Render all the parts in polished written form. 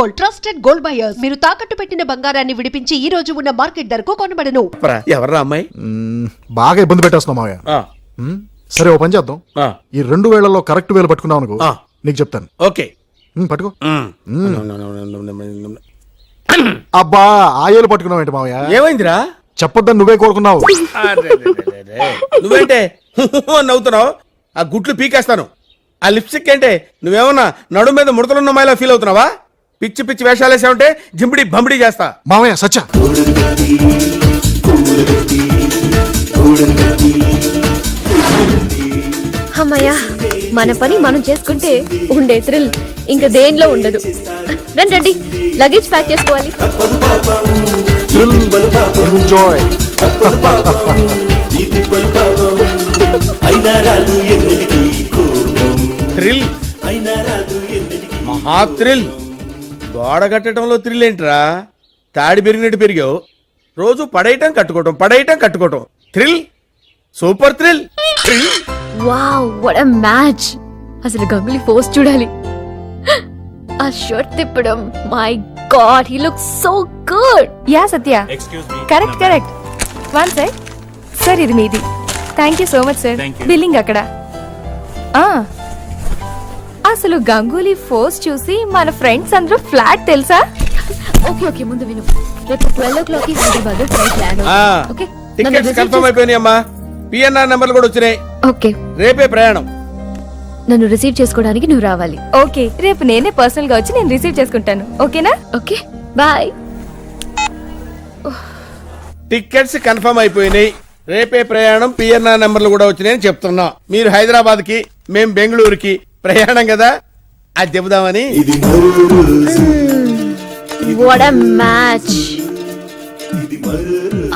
Gold, trusted gold buyers. మీరు తాకట్టు పెట్టిన బంగారాన్ని విడిపించి ఈ రోజు ఉన్న మార్కెట్ ధరకు కొనబడను. ఎవర్రా అమ్మాయి? బాగా ఇబ్బంది పెట్టేస్తున్నావు మావయ్య. సరే ఓ పని చేద్దాం. ఈ 2 వేళ్లలో కరెక్ట్ వేలు పట్టుకున్నావు అనుకో, నీకు చెప్తాను. ఓకే పట్టుకో. అబ్బా ఆ ఏలు పట్టుకున్నావు ఏంటి మావయ్య? ఏమైందిరా? చెప్పొద్దని నువ్వే కోరుకున్నావు. నువ్వేంటే నవ్వుతున్నావు? ఆ గుట్లు పీకేస్తాను. ఆ లిప్స్టిక్ ఏంటే నువ్వేమన్నా నడు మీద ముడతలున్న అమ్మాయిలా ఫీల్ అవుతున్నావా? పిచ్చి పిచ్చి వేషాలు వేసావంటే జింపిడి బంపిడి చేస్తా. మావయ్య సచ్చా అమ్మయ్యా, మన పని మనం చేసుకుంటే ఉండే థ్రిల్ ఇంకా దేనిలో ఉండదు. రండి రండి, లగేజ్ ప్యాక్ చేసుకోవాలి. ఎంజాయ్. థ్రిల్, మహా థ్రిల్. గోడ కట్టడంలో థ్రిల్ ఏంట్రా? తాడి పెరిగినట్టు పెరిగావు. రోజు పడేయటం కట్టుకోవటం thrill, super thrill. Wow, what a match. అసలు గంగులీ ఫోర్స్ చూడాలి. ఆ షర్ట్ తిప్పడం, my god, he looks so good. Yeah Satya, correct. One sec sir, ఇది మీది. Thank you so much sir. Billing అక్కడ. అసలు గంగూలీ ఫోర్స్ చూసి మన ఫ్రెండ్స్ అందరూ ఫ్లాట్ తెలుసా? ఓకే ముందు విను. రేపు 12 o'clock హైదరాబాద్ ఫ్లైట్ ల్యాండ్ అవుతుంది. ఓకే, టికెట్స్ కన్ఫర్మ్ అయిపోయినాయమ్మా. పిఎన్ఆర్ నెంబర్లు కూడా వచ్చినాయి. ఓకే, రేపే ప్రయాణం. నన్ను రిసీవ్ చేసుకోవడానికి నువ్వు రావాలి. ఓకే, రేపు నేనే పర్సనల్ గా వచ్చి నేను రిసీవ్ చేసుకుంటాను. ఓకేనా? Okay, bye. టికెట్స్ కన్ఫర్మ్ అయిపోయినాయి. రేపే ప్రయాణం. పిఎన్ఆర్ నెంబర్లు కూడా వచ్చినాయని చెప్తున్నా. మీరు హైదరాబాద్ కి, మేం బెంగళూరుకి ప్రయాణం కదా, అది చెబుదామని. What a match.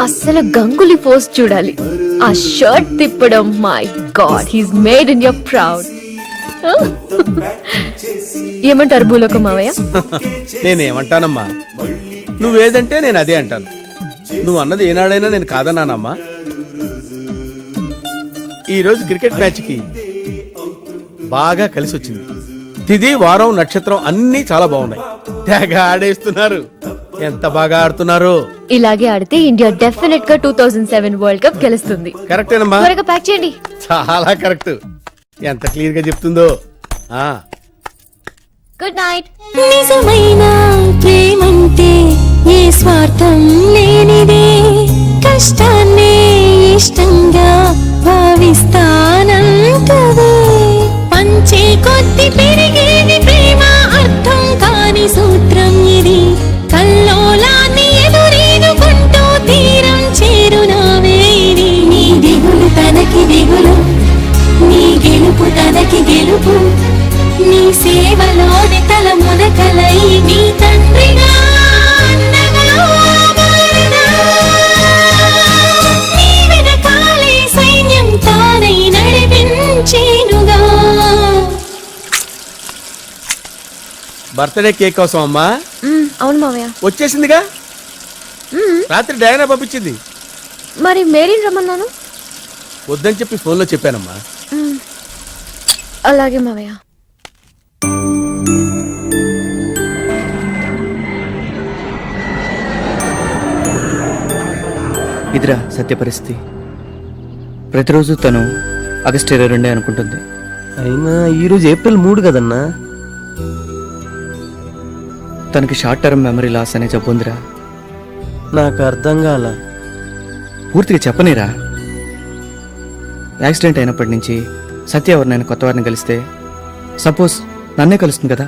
అసలు గంగులీ ఫోర్స్ చూడాలి. ఆ షర్ట్ తిప్పడం, my God, he's made in your proud. ఏమంటారు భూలోక మావయ్య? నేనేమంటానమ్మా, నువ్వేదంటే నేను అదే అంటాను. నువ్వు అన్నది ఏనాడైనా నేను కాదన్నానమ్మా. ఈ రోజు క్రికెట్ మ్యాచ్ కి బాగా కలిసి వచ్చింది. తిది, వారం, నక్షత్రం అన్ని చాలా బాగున్నాయి. తెగ ఆడేస్తున్నారు. ఎంత బాగా ఆడుతున్నారు. ఇలాగే ఆడితే ఇండియా డెఫినెట్ గా 2007 వరల్డ్ కప్ గెలుస్తుంది. కరెక్టేనమ్మా. త్వరగా ప్యాక్ చేయండి. చాలా కరెక్ట్. ఎంత క్లియర్ గా చెప్తుందో. Good night. నిజమైన ప్రేమంటే ఏ స్వార్థం లేనిదే, కష్టాన్నే ఇష్టంగా భావిస్తానంటదే. పంచే కొద్ది పెరిగేది ప్రేమ, అర్థం కాని సూత్రం ఇది. కల్లోలాన్ని ఎదురీదుకుంటూ తీరం చేరునావే ఇది. నీ దిగులు తనకి దిగులు, నీ గెలుపు తనకి గెలుపు. నీ సేవలోని తల మునకలై నీ తండ్రిగా అన్నగా మారినా. నీ వెనకాలే సైన్యం తానై నడిపించేనుగా. బర్త్డే కేక్ కోసం అమ్మా? అవును మావయ్య. వచ్చేసిందిగా. రాత్రి డయానా పంపించింది. మరి మేరీని రమ్మన్నాను. వద్దని చెప్పి ఫోన్లో చెప్పానమ్మా. అలాగే మావయ్య. ఇదిరా సత్య పరిస్థితి. ప్రతిరోజు తను ఆగస్టు 22 అనుకుంటుంది. అయినా ఈరోజు ఏప్రిల్ 3 కదన్నా. తనకి షార్ట్ టర్మ్ మెమరీ లాస్ అనే జబ్బు ఉందిరా. నాకు అర్థం కాల. పూర్తిగా చెప్పనేరా. యాక్సిడెంట్ అయినప్పటి నుంచి సత్య ఎవరినైనా కొత్త వారిని కలిస్తే, సపోజ్ నన్నే కలుస్తుంది కదా,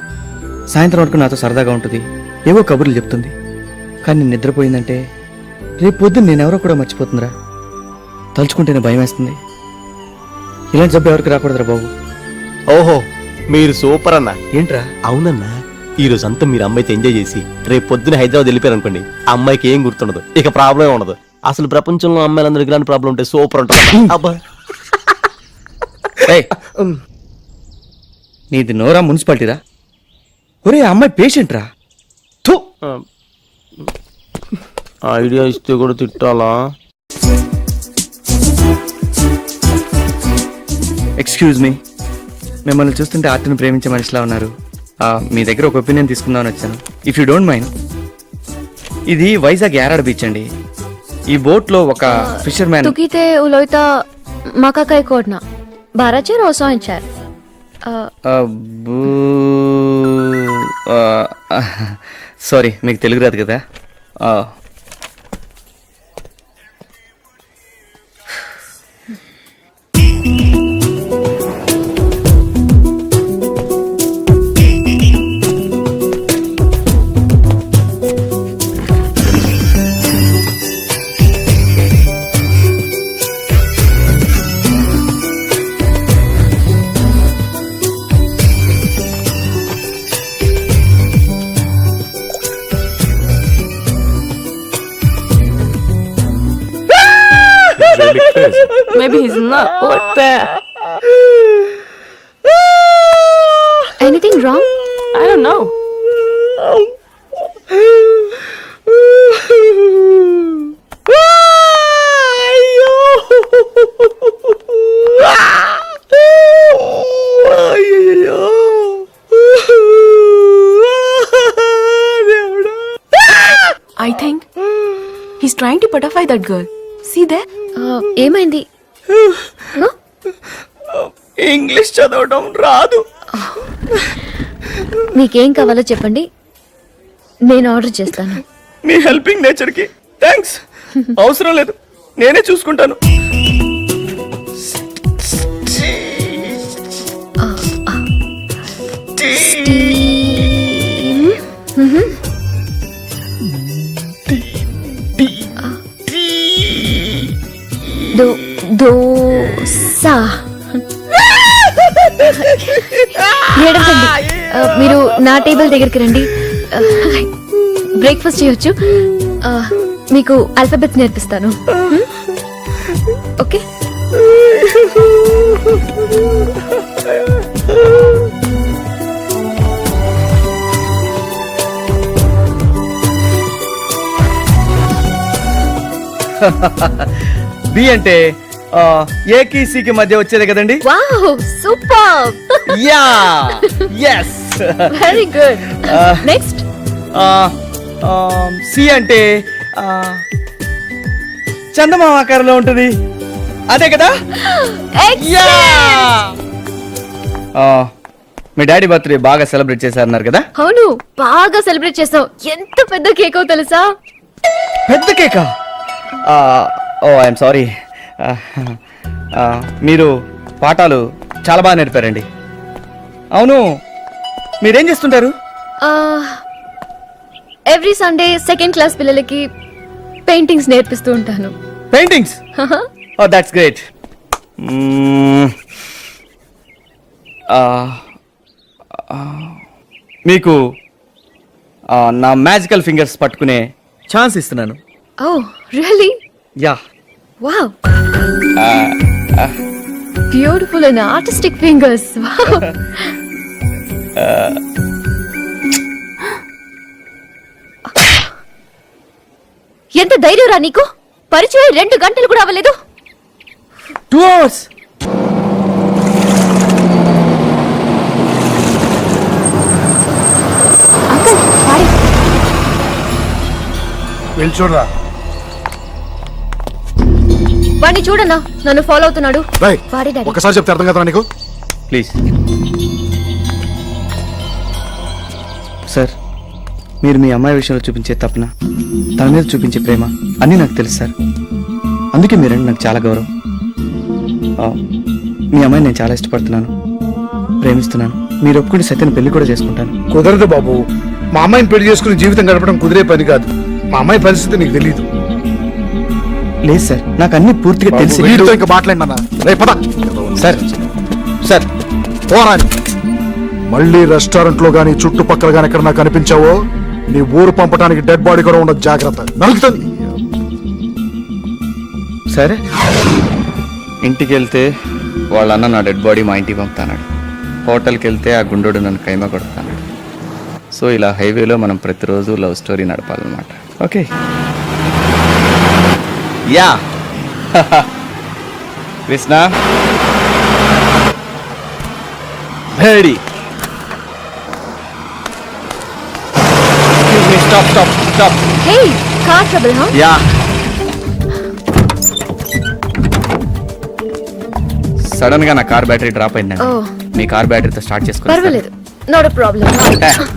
సాయంత్రం వరకు నాతో సరదాగా ఉంటుంది, ఏవో కబుర్లు చెప్తుంది. కానీ నిద్రపోయిందంటే రేపు పొద్దున్న నేనెవరో కూడా మర్చిపోతుందిరా. తలుచుకుంటేనే భయం వేస్తుంది. ఇలాంటి జబ్బు ఎవరికి రాకూడదురా బాబు. ఓహో, మీరు సూపర్ అన్నా. ఏంట్రా? అవునన్నా, ఈ రోజు అంతా మీరు అమ్మాయితో ఎంజాయ్ చేసి రేపు పొద్దున హైదరాబాద్ వెళ్ళిపోయారు అనుకోండి, ఆ అమ్మాయికి ఏం గుర్తుండదు, ఇక ప్రాబ్లం ఉండదు. అసలు ప్రపంచంలో అమ్మాయిలందరికీ ఇలాంటి ప్రాబ్లం ఉంటే సూపర్ ఉంటుంది. అబ్బా, నీది నోరా మున్సిపాలిటీరా? ఒరే అమ్మాయి పేషెంట్ రా. ఐడియా ఇస్తే కూడా తిట్టాలా? ఎక్స్క్యూజ్ మీ, మిమ్మల్ని చూస్తుంటే ఆర్ట్ని ప్రేమించే మనిషిలా ఉన్నారు. మీ దగ్గర ఒక ఒపీనియన్ తీసుకుందామని వచ్చాను. ఇఫ్ యూ డోంట్ మైండ్, ఇది వైజాగ్ యారాడ బీచ్ అండి. ఈ బోట్ లో ఒక ఫిషర్ మ్యాన్ तुकीते उलोयता माका काय कोडना बाराचे रोसांचार సారీ, మీకు తెలుగు రాదు కదా. Maybe he's not. What the? Anything wrong? I don't know. I think he's trying to pacify that girl. See there? ఏమైంది? ఇంగ్లీష్ చదవడం రాదు. మీకేం కావాలో చెప్పండి, నేను ఆర్డర్ చేస్తాను. మీ హెల్పింగ్ నేచర్ కి థ్యాంక్స్. అవసరం లేదు, నేనే చూసుకుంటాను. దోసా. ఏడవకండి. మీరు నా టేబుల్ దగ్గరికి రండి. బ్రేక్ఫాస్ట్ చేయొచ్చు. మీకు ఆల్ఫాబెట్స్ నేర్పిస్తాను. ఓకే? బి అంటే ఏకి సికి మధ్య వచ్చేదే కదండి. Wow, super. Yeah, yes. Very good. Next C అంటే చందమామ ఆకారంలో ఉంటుంది, అదే కదా. యా. మీ డాడీ బర్త్డే బాగా సెలబ్రేట్ చేశారన్నారు కదా. అవును, బాగా సెలబ్రేట్ చేసాం. ఎంత పెద్ద కేకో తెలుసా? పెద్ద కేకా? ఓ ఐఎమ్ సారీ. మీరు పాఠాలు చాలా బాగా నేర్పారండి. అవును, మీరేం చేస్తుంటారు? ఎవ్రీ సండే సెకండ్ క్లాస్ పిల్లలకి పెయింటింగ్స్ నేర్పిస్తూ ఉంటాను. పెయింటింగ్స్? Oh that's great. మీకు నా మ్యాజికల్ ఫింగర్స్ పట్టుకునే ఛాన్స్ ఇస్తున్నాను. Oh really? Yeah. Wow, beautiful and artistic fingers. ఎంత ధైర్యం రా నీకు? పరిచయం 2 గంటలు కూడా అవ్వలేదు. 2 hours. Uncle, party. వెళ్ళి చూడరా. వాడిని చూడన్నా, నన్ను ఫాలో అవుతున్నాడు. రేయ్, వాడే డాడీ. ఒకసారి చెప్తే అర్థం కదా నీకు? ప్లీజ్ సార్, మీరు మీ అమ్మాయి విషయంలో చూపించే తపన, తన మీద చూపించే ప్రేమ అన్నీ నాకు తెలుసు సార్. అందుకే మీరంటే నాకు చాలా గౌరవం. మీ అమ్మాయిని నేను చాలా ఇష్టపడుతున్నాను, ప్రేమిస్తున్నాను. మీరు ఒప్పుకుంటే సత్యని పెళ్లి కూడా చేసుకుంటాను. కుదరదు బాబు. మా అమ్మాయిని పెళ్లి చేసుకుని జీవితం గడపడం కుదిరే పని కాదు. మా అమ్మాయి పరిస్థితి నీకు తెలియదు. లేదు సార్, నాకు అన్ని పూర్తిగా తెలిసి. వీడితో ఇంకా మాట్లాడినా రేపు పద. సార్ సార్ పోరా. మళ్ళీ రెస్టారెంట్ లో గానీ చుట్టుపక్కల గానీ ఎక్కడ నాకు కనిపించావో నీ ఊరు పంపడానికి డెడ్ బాడీ కూడా ఉండదు. జాగ్రత్త, నలుగుతుంది. సరే, ఇంటికి వెళ్తే వాళ్ళ అన్న నా డెడ్ బాడీ మా ఇంటికి పంపుతాడు. హోటల్కి వెళ్తే ఆ గుండోడు నన్ను కైమా కొడతాడు. సో ఇలా హైవేలో మనం ప్రతిరోజు లవ్ స్టోరీ నడపాలన్నమాట. Okay? Yeah. Krishna ready. Stop stop stop. Hey car trouble హా? యా, సడన్ గా నా కార్ బ్యాటరీ డ్రాప్ అయిందండి. Oh. మీ కార్ బ్యాటరీతో స్టార్ట్ చేసుకోండి. పర్వాలేదు, not a problem.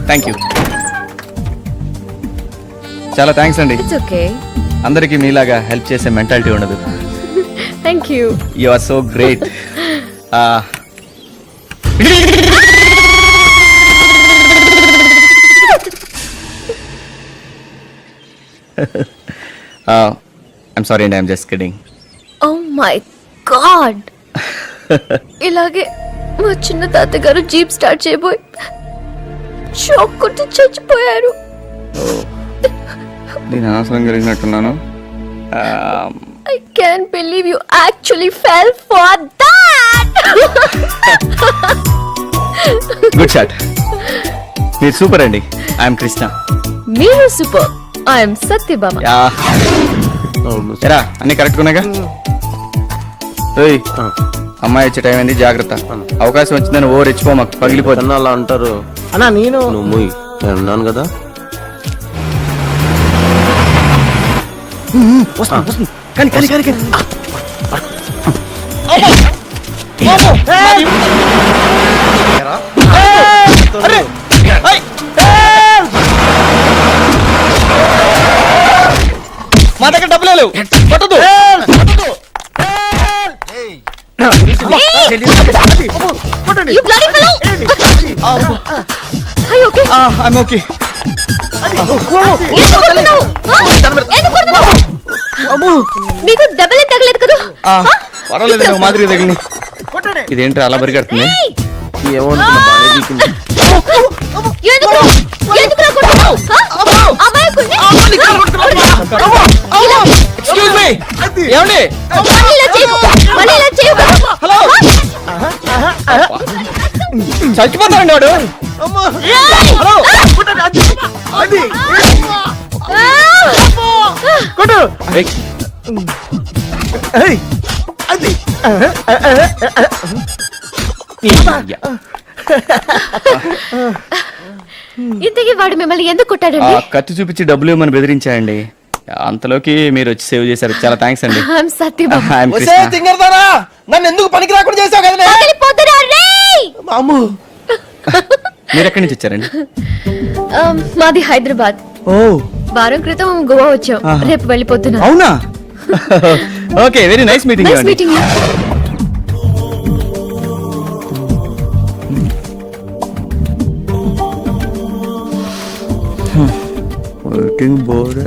Thank you. చాలా థ్యాంక్స్ అండి. It's okay. అందరికీ మీలాగా హెల్ప్ చేసే మెంటాలిటీ ఉండదు. Thank you. You are so great. I'm sorry అండి, I'm just kidding. Oh my god, ఇలాగే మా చిన్న తాతగారు జీప్ స్టార్ట్ చేయబోయి షాక్ కొట్టి చచ్చిపోయారు. నేను అనవసరం కలిగినట్టున్నాను. I can't believe you actually fell for that. Good shot. మీరు సూపర్ అండి. ఐఎమ్ కృష్ణ. మీరు సూపర్. ఐఎమ్ సత్యభామ. ఎరా అన్ని కరెక్ట్ ఉన్నాగా? అమ్మాయి వచ్చే టైం అయింది, జాగ్రత్త. అవకాశం వచ్చిందని ఓ రెచ్చిపో, మాకు పగిలిపోతుంది. అలా అంటారు అన్నా నేను నువ్వు మూయ్. నేను ఉన్నాను కదా. కానీ కానీ కానీ మా దగ్గర డబ్బులు లేవు. కొట్టదు. You bloody fellow. Are you okay? I'm okay. ఎందుకు కొడుతున్నావు? ఎందుకు కొడుతున్నావు? మీకు దెబ్బలే తగలేదు కదా? పర్వాలేదు, నువ్వు మాదిరి తగిలి. ఇదేంటి అలా పరిగెడుతుంది? ఎక్స్క్యూజ్ మీ, ఏమండి? హలో, చచ్చిపోతారండి వాడు. హలో, ఇంతకీ వాడు మిమ్మల్ని ఎందుకు కొట్టాడండి? కత్తి చూపించి డబ్బులు ఇవ్వమని బెదిరించాయండి. అంతలోకి మీరు వచ్చి సేవ్ చేశారు. చాలా థ్యాంక్స్ అండి. I'm సత్యభామ. I'm కృష్ణ. తింగరదానా, నన్ను ఎందుకు పనికి రాకుండా చేసావు కదా? పగిలిపోతున్నా రేయ్! మీరు ఎక్కడి నుంచి వచ్చారండి? మాది హైదరాబాద్. ఓ, వారం క్రితం గోవా వచ్చాం. ఆహా. రేపు వెళ్ళిపోతున్నా. అవునా? Okay, very nice meeting. Nice meeting you. Working board.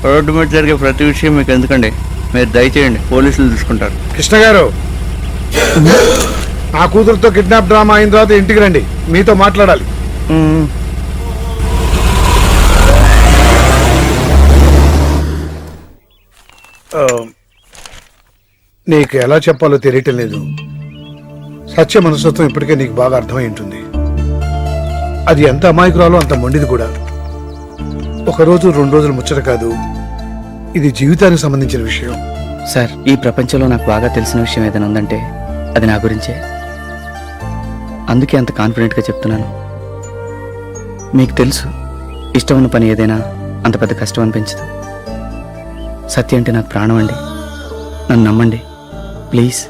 Road మీద జరిగే ప్రతి విషయం మీకు ఎందుకండి? మీరు దయచేయండి, పోలీసులు చూసుకుంటారు. కృష్ణ గారు, నా కూతురుతో కిడ్నాప్ డ్రామా అయిన తర్వాత ఇంటికి రండి, మీతో మాట్లాడాలి. నీకు ఎలా చెప్పాలో తెలియటం లేదు. సత్య మనస్తత్వం ఇప్పటికే నీకు బాగా అర్థమై ఉంటుంది. అది ఎంత అమాయకురాలో అంత మొండిది కూడా. ఒక రోజు 2 రోజులు ముచ్చట కాదు, ఇది జీవితానికి సంబంధించిన విషయం. సార్, ఈ ప్రపంచంలో నాకు బాగా తెలిసిన విషయం ఏదైనా ఉందంటే అది నా గురించే. అందుకే అంత కాన్ఫిడెంట్గా చెప్తున్నాను. మీకు తెలుసు, ఇష్టం ఉన్న పని ఏదైనా అంత పెద్ద కష్టం అనిపించదు. సత్య అంటే నాకు ప్రాణం అండి. నన్ను నమ్మండి ప్లీజ్.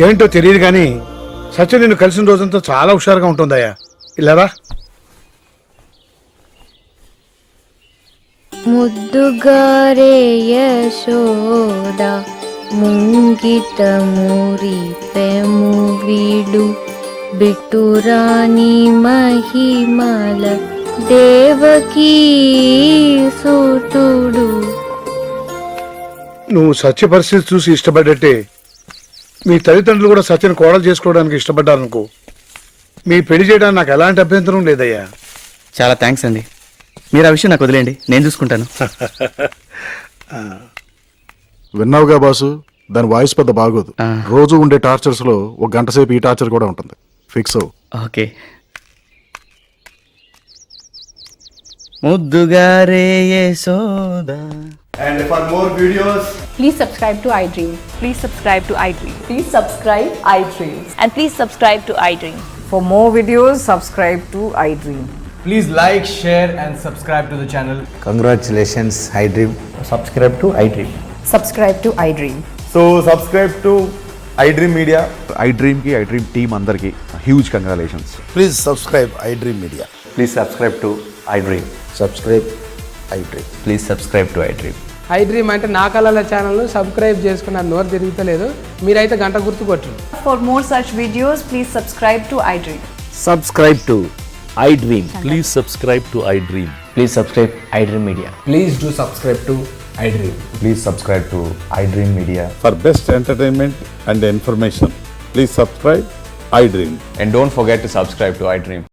ఏంటో తెలియదు కానీ సత్య నిన్ను కలిసిన రోజంతా చాలా హుషారుగా ఉంటుందయ్యా. ఇలారా. ముద్దుగారే యశోద ముంగిట మురిపెము వీడు బిట్టురాని మహిమల దేవకీ సూటుడు. నువ్వు సత్య పరిస్థితి చూసి ఇష్టపడ్డట్టే మీ తల్లిదండ్రులు కూడా సత్యను కోడలు చేసుకోవడానికి ఇష్టపడ్డారనుకో, మీ పెళ్లి చేయడానికి నాకు ఎలాంటి అభ్యంతరం లేదయ్యా. చాలా థ్యాంక్స్ అండి. మీరు ఆ విషయం నాకు వదిలేండి, నేను చూసుకుంటాను. విన్నావుగా బాసు, దాని వాయిస్ పెద్ద బాగోదు. ఆ. రోజు ఉండే టార్చర్స్ లో 1 గంట సేపు ఈ టార్చర్ కూడా ఉంటుంది. ఫిక్స్ అవు. ఓకే. ముద్దుగారే Yashoda And for more videos, Please subscribe to iDream. Please subscribe to iDream. Please subscribe iDream. And please subscribe to iDream. For more videos, subscribe to iDream. please like, share, and subscribe to the channel. Congratulations iDream. Subscribe to iDream. Subscribe to iDream. So subscribe to iDream Media. iDream కి iDream team అందరికి huge congratulations. Please subscribe iDream media. Please subscribe to iDream. Subscribe iDream. Please subscribe to iDream. iDream అంటే నా కళల channel subscribe చేసుకున్న నోరు తిరుగుతలేదు. మీరైతే గంట గుర్తు కొట్టు. For more such videos, please subscribe to iDream. Subscribe to iDream. Please subscribe to iDream. Please subscribe iDream media. Please do subscribe to iDream. Please subscribe to iDream media. For best entertainment and information please subscribe iDream. And don't forget to subscribe to iDream.